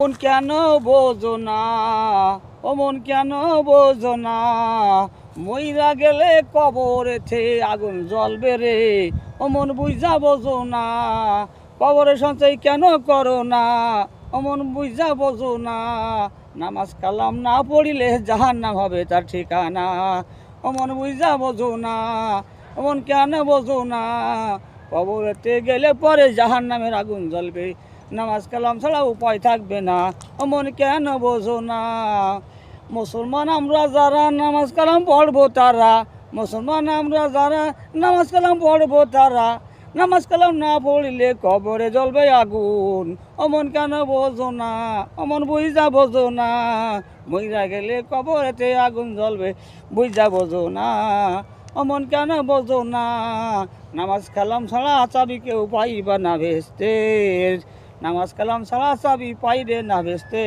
মন কেন বোঝো না, ও মন কেন বোঝো না, মইরা গেলে কবরেতে আগুন জ্বলবে রে। ও মন বুঝা বোঝো না, কবরে সঞ্চয় কেন করো না, ও মন বুঝা বোঝো না, নামাজ কালাম না পড়িলে জাহান্নাম হবে তার ঠিকানা। ও মন বুঝা বোঝো না, ও মন কেন বোঝো না, কবরেতে গেলে পরে জাহান্নামের আগুন জ্বলবে, নামাজ কালাম ছাড়া উপায় থাকবে না। ও মন কেন বোঝো না, মুসলমান আমরা যারা নামাজ কালাম পড়বো তারা, মুসলমান আমরা যারা নামাজ কালাম পড়বো তারা, নামাজ কালাম না পড়লে কবরে জ্বলবে আগুন। ও মন কেন বোঝো না, ও মন বুঝা বোঝো না, মইরা গেলে কবরেতে আগুন জ্বলবে, বুঝা বোঝো না। ও মন কেন বোঝো না, নামাজ কালাম ছাড়া চাবি কেউ পাইবা না ভেস্তে, নামাজ কালাম ছাড়া চাবি পাইবে না ভেস্তে।